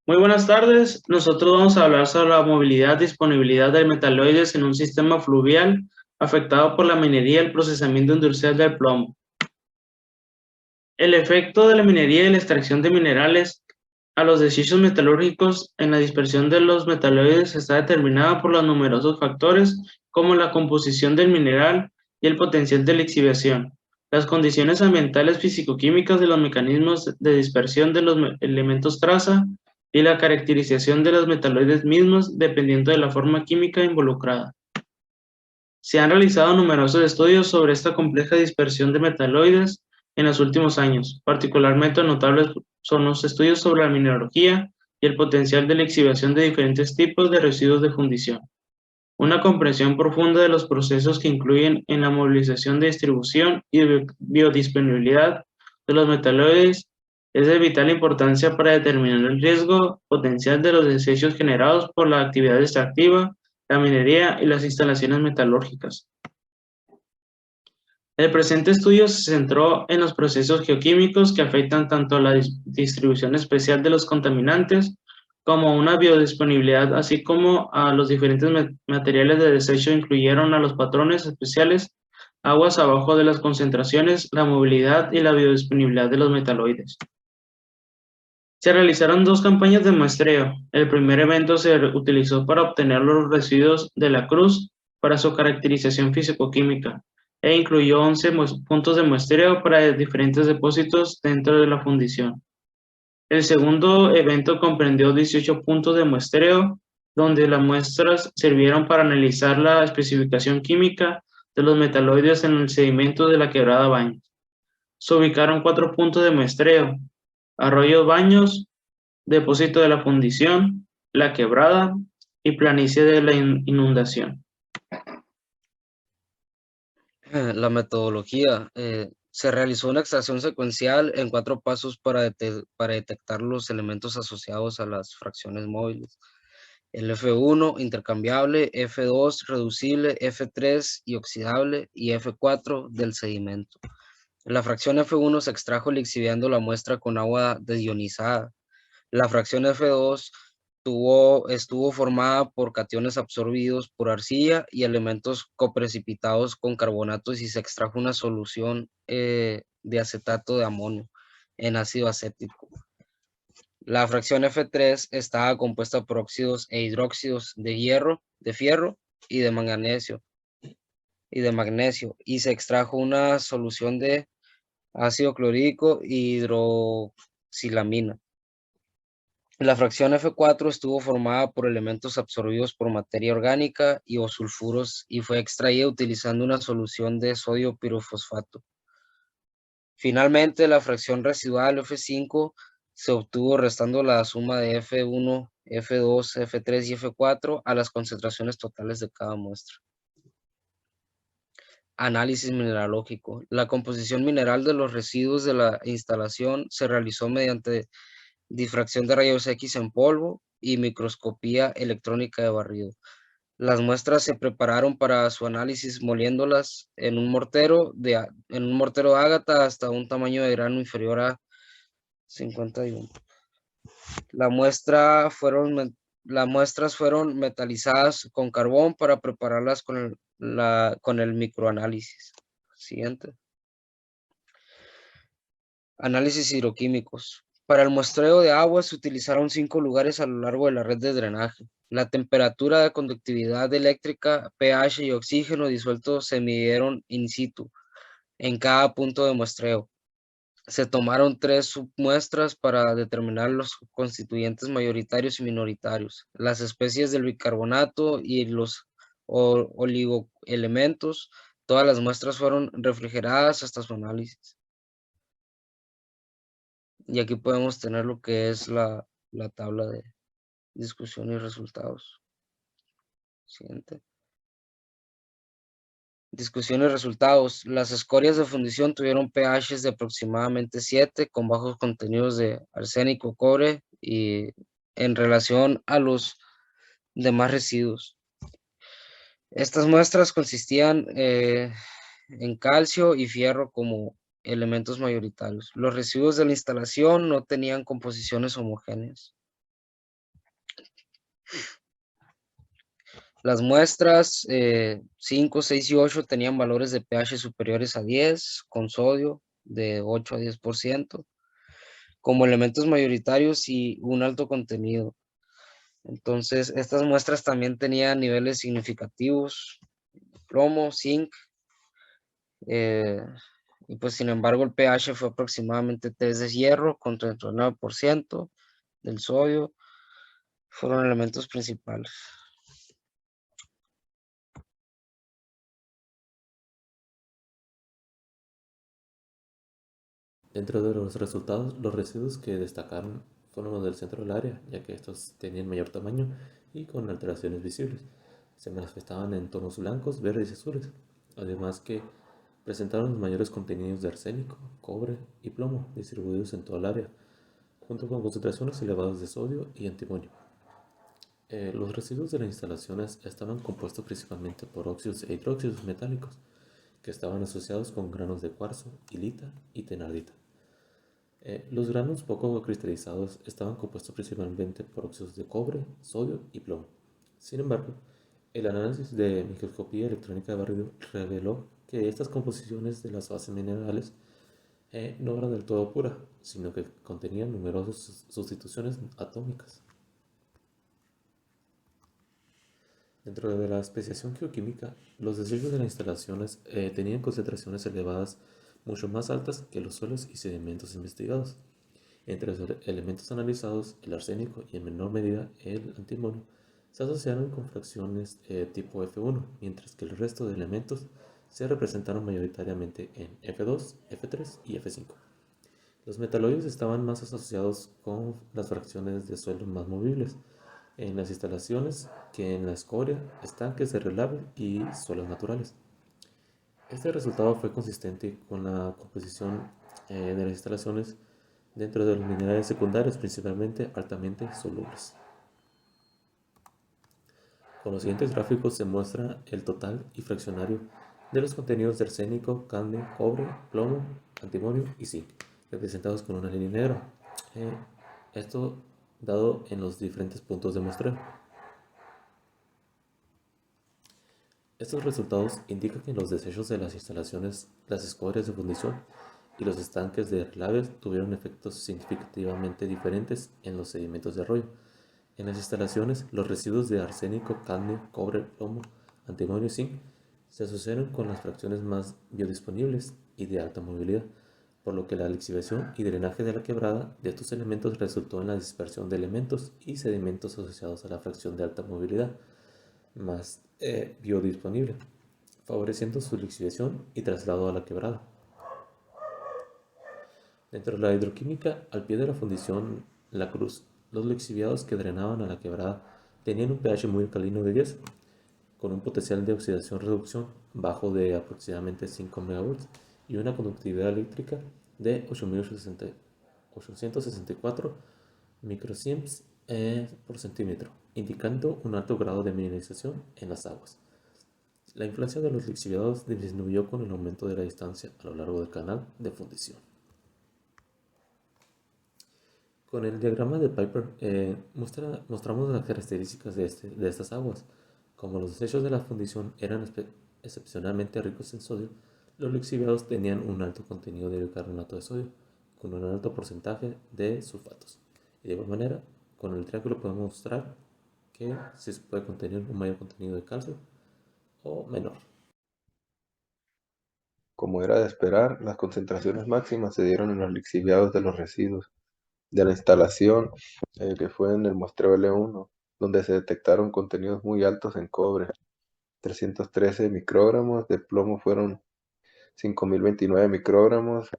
Muy buenas tardes. Nosotros vamos a hablar sobre la movilidad y disponibilidad de metaloides en un sistema fluvial afectado por la minería y el procesamiento industrial del plomo. El efecto de la minería y la extracción de minerales a los desechos metalúrgicos en la dispersión de los metaloides está determinado por los numerosos factores como la composición del mineral y el potencial de lixiviación, las condiciones ambientales físico-químicas de los mecanismos de dispersión de los elementos traza y la caracterización de los metaloides mismos dependiendo de la forma química involucrada. Se han realizado numerosos estudios sobre esta compleja dispersión de metaloides en los últimos años. Particularmente notables son los estudios sobre la mineralogía y el potencial de la exhibición de diferentes tipos de residuos de fundición. Una comprensión profunda de los procesos que incluyen en la movilización de distribución y biodisponibilidad de los metaloides es de vital importancia para determinar el riesgo potencial de los desechos generados por la actividad extractiva, la minería y las instalaciones metalúrgicas. El presente estudio se centró en los procesos geoquímicos que afectan tanto a la distribución especial de los contaminantes como a una biodisponibilidad, así como a los diferentes materiales de desecho incluyeron a los patrones especiales, aguas abajo de las concentraciones, la movilidad y la biodisponibilidad de los metaloides. Se realizaron dos campañas de muestreo. El primer evento se utilizó para obtener los residuos de la cruz para su caracterización físico-química e incluyó 11 puntos de muestreo para diferentes depósitos dentro de la fundición. El segundo evento comprendió 18 puntos de muestreo, donde las muestras sirvieron para analizar la especificación química de los metaloides en el sedimento de la quebrada Baños. Se ubicaron 4 puntos de muestreo: Arroyo Baños, Depósito de la Fundición, La Quebrada y Planicie de la Inundación. La metodología. Se realizó una extracción secuencial en 4 pasos para detectar los elementos asociados a las fracciones móviles. El F1 intercambiable, F2 reducible, F3 y oxidable y F4 del sedimento. La fracción F1 se extrajo lixiviando la muestra con agua desionizada. La fracción F2 estuvo formada por cationes absorbidos por arcilla y elementos coprecipitados con carbonatos y se extrajo una solución de acetato de amonio en ácido acético. La fracción F3 estaba compuesta por óxidos e hidróxidos de hierro, de fierro y de magnesio, y se extrajo una solución de ácido clorhídrico y hidroxilamina. La fracción F4 estuvo formada por elementos absorbidos por materia orgánica y o sulfuros y fue extraída utilizando una solución de sodio pirofosfato. Finalmente, la fracción residual F5 se obtuvo restando la suma de F1, F2, F3 y F4 a las concentraciones totales de cada muestra. Análisis mineralógico. La composición mineral de los residuos de la instalación se realizó mediante difracción de rayos X en polvo y microscopía electrónica de barrido. Las muestras se prepararon para su análisis moliéndolas en un mortero de ágata hasta un tamaño de grano inferior a 51. Las muestras fueron metalizadas con carbón para prepararlas con el microanálisis. Siguiente. Análisis hidroquímicos. Para el muestreo de agua se utilizaron 5 lugares a lo largo de la red de drenaje. La temperatura de conductividad eléctrica, pH y oxígeno disuelto se midieron in situ en cada punto de muestreo. Se tomaron 3 submuestras para determinar los constituyentes mayoritarios y minoritarios, las especies del bicarbonato y los oligoelementos. Todas las muestras fueron refrigeradas hasta su análisis. Y aquí podemos tener lo que es la tabla de discusión y resultados. Siguiente. Discusión y resultados. Las escorias de fundición tuvieron pHs de aproximadamente 7 con bajos contenidos de arsénico, cobre y en relación a los demás residuos. Estas muestras consistían en calcio y fierro como elementos mayoritarios. Los residuos de la instalación no tenían composiciones homogéneas. Las muestras 5, 6 y 8 tenían valores de pH superiores a 10, con sodio de 8 a 10%, como elementos mayoritarios y un alto contenido. Entonces, estas muestras también tenían niveles significativos, plomo, zinc, eh, y pues sin embargo el pH fue aproximadamente 3 de hierro con 39% del sodio, fueron elementos principales. Dentro de los resultados, los residuos que destacaron fueron los del centro del área, ya que estos tenían mayor tamaño y con alteraciones visibles. Se manifestaban en tonos blancos, verdes y azules, además que presentaron los mayores contenidos de arsénico, cobre y plomo distribuidos en toda el área, junto con concentraciones elevadas de sodio y antimonio. Los residuos de las instalaciones estaban compuestos principalmente por óxidos e hidróxidos metálicos, que estaban asociados con granos de cuarzo, hilita y tenardita. Los granos poco cristalizados estaban compuestos principalmente por óxidos de cobre, sodio y plomo. Sin embargo, el análisis de microscopía electrónica de barrido reveló que estas composiciones de las bases minerales no eran del todo puras, sino que contenían numerosas sustituciones atómicas. Dentro de la especiación geoquímica, los desechos de las instalaciones tenían concentraciones elevadas mucho más altas que los suelos y sedimentos investigados. Entre los elementos analizados, el arsénico y en menor medida el antimonio se asociaron con fracciones tipo F1, mientras que el resto de elementos se representaron mayoritariamente en F2, F3 y F5. Los metaloides estaban más asociados con las fracciones de suelo más movibles en las instalaciones que en la escoria, estanques de relieve y suelos naturales. Este resultado fue consistente con la composición de las instalaciones dentro de los minerales secundarios, principalmente altamente solubles. Con los siguientes gráficos se muestra el total y fraccionario de los contenidos de arsénico, cadmio, cobre, plomo, antimonio y zinc, representados con una línea negra. Esto dado en los diferentes puntos de muestreo. Estos resultados indican que los desechos de las instalaciones, las escorias de fundición y los estanques de relieve tuvieron efectos significativamente diferentes en los sedimentos de arroyo. En las instalaciones, los residuos de arsénico, cadmio, cobre, plomo, antimonio y zinc se asociaron con las fracciones más biodisponibles y de alta movilidad, por lo que la lixiviación y drenaje de la quebrada de estos elementos resultó en la dispersión de elementos y sedimentos asociados a la fracción de alta movilidad más biodisponible, favoreciendo su lixiviación y traslado a la quebrada. Dentro de la hidroquímica, al pie de la fundición La Cruz, los lixiviados que drenaban a la quebrada tenían un pH muy alcalino de 10, con un potencial de oxidación-reducción bajo de aproximadamente 5 MV y una conductividad eléctrica de 864 microsieverts por centímetro, indicando un alto grado de mineralización en las aguas. La influencia de los lixiviados disminuyó con el aumento de la distancia a lo largo del canal de fundición. Con el diagrama de Piper mostramos las características de estas aguas. Como los desechos de la fundición eran excepcionalmente ricos en sodio, los lixiviados tenían un alto contenido de bicarbonato de sodio, con un alto porcentaje de sulfatos. Y de igual manera, con el triángulo podemos mostrar que se puede contener un mayor contenido de calcio o menor. Como era de esperar, las concentraciones máximas se dieron en los lixiviados de los residuos de la instalación, que fue en el muestreo L1, donde se detectaron contenidos muy altos en cobre, 313 microgramos, de plomo fueron 5029 microgramos,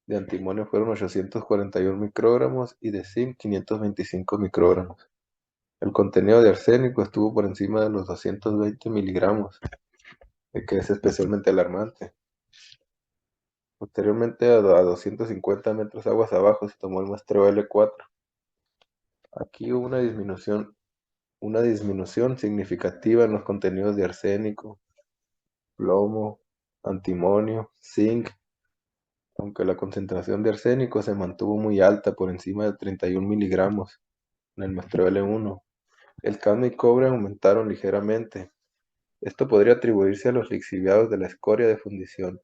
de antimonio fueron 841 microgramos y de zinc 525 microgramos. El contenido de arsénico estuvo por encima de los 220 miligramos, que es especialmente alarmante. Posteriormente, a 250 metros aguas abajo, se tomó el muestreo L4. Aquí hubo una disminución significativa en los contenidos de arsénico, plomo, antimonio, zinc, aunque la concentración de arsénico se mantuvo muy alta, por encima de 31 miligramos en el muestreo L1. El cadmio y cobre aumentaron ligeramente. Esto podría atribuirse a los lixiviados de la escoria de fundición,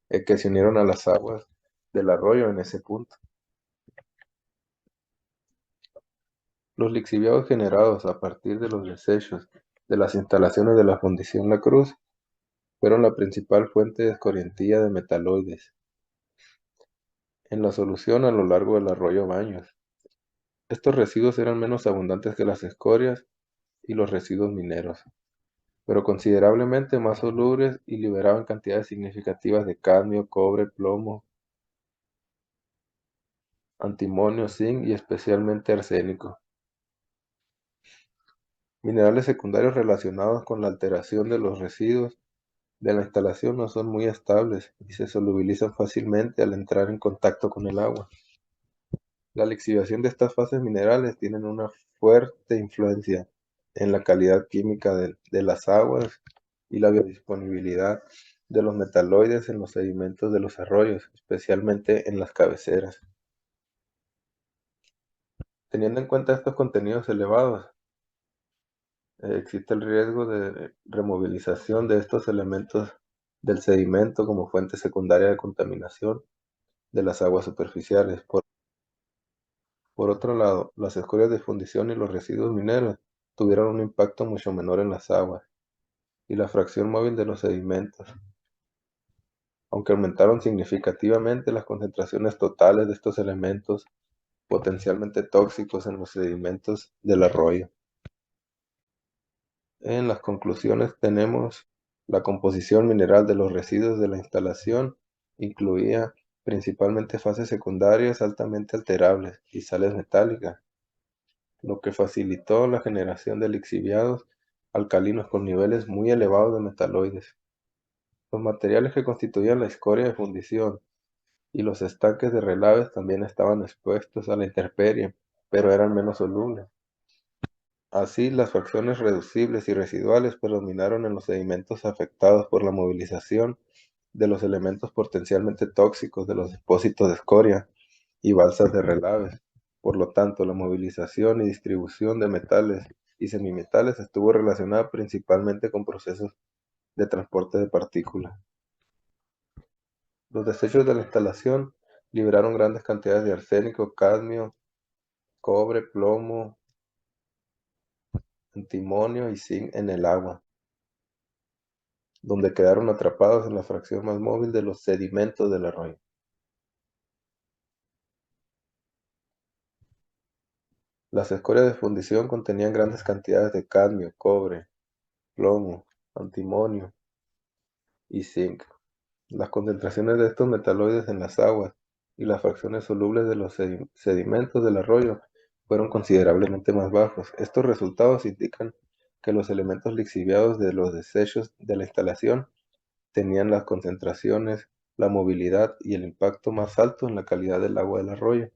que se unieron a las aguas del arroyo en ese punto. Los lixiviados generados a partir de los desechos de las instalaciones de la Fundición La Cruz fueron la principal fuente de escorientía de metaloides en la solución a lo largo del arroyo Baños. Estos residuos eran menos abundantes que las escorias y los residuos mineros, pero considerablemente más solubles y liberaban cantidades significativas de cadmio, cobre, plomo, antimonio, zinc y especialmente arsénico. Minerales secundarios relacionados con la alteración de los residuos de la instalación no son muy estables y se solubilizan fácilmente al entrar en contacto con el agua. La lixiviación de estas fases minerales tienen una fuerte influencia en la calidad química de las aguas y la biodisponibilidad de los metaloides en los sedimentos de los arroyos, especialmente en las cabeceras. Teniendo en cuenta estos contenidos elevados, existe el riesgo de removilización de estos elementos del sedimento como fuente secundaria de contaminación de las aguas superficiales. Por otro lado, las escorias de fundición y los residuos mineros tuvieron un impacto mucho menor en las aguas y la fracción móvil de los sedimentos, aunque aumentaron significativamente las concentraciones totales de estos elementos potencialmente tóxicos en los sedimentos del arroyo. En las conclusiones tenemos la composición mineral de los residuos de la instalación incluía principalmente fases secundarias altamente alterables y sales metálicas, lo que facilitó la generación de lixiviados alcalinos con niveles muy elevados de metaloides. Los materiales que constituían la escoria de fundición y los estanques de relaves también estaban expuestos a la intemperie, pero eran menos solubles. Así, las fracciones reducibles y residuales predominaron en los sedimentos afectados por la movilización de los elementos potencialmente tóxicos de los depósitos de escoria y balsas de relaves. Por lo tanto, la movilización y distribución de metales y semimetales estuvo relacionada principalmente con procesos de transporte de partículas. Los desechos de la instalación liberaron grandes cantidades de arsénico, cadmio, cobre, plomo, antimonio y zinc en el agua, donde quedaron atrapados en la fracción más móvil de los sedimentos del arroyo. Las escorias de fundición contenían grandes cantidades de cadmio, cobre, plomo, antimonio y zinc. Las concentraciones de estos metaloides en las aguas y las fracciones solubles de los sedimentos del arroyo fueron considerablemente más bajos. Estos resultados indican que los elementos lixiviados de los desechos de la instalación tenían las concentraciones, la movilidad y el impacto más alto en la calidad del agua del arroyo.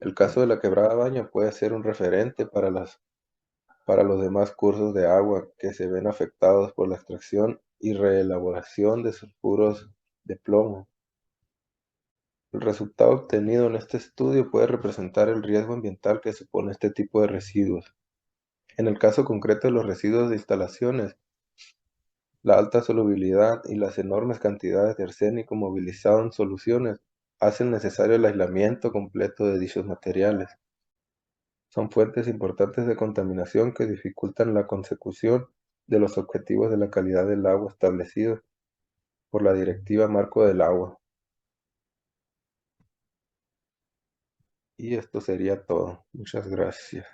El caso de la Quebrada Baña puede ser un referente para los demás cursos de agua que se ven afectados por la extracción y reelaboración de sulfuros de plomo. El resultado obtenido en este estudio puede representar el riesgo ambiental que supone este tipo de residuos. En el caso concreto de los residuos de instalaciones, la alta solubilidad y las enormes cantidades de arsénico movilizado en soluciones hacen necesario el aislamiento completo de dichos materiales. Son fuentes importantes de contaminación que dificultan la consecución de los objetivos de la calidad del agua establecidos por la Directiva Marco del Agua. Y esto sería todo. Muchas gracias.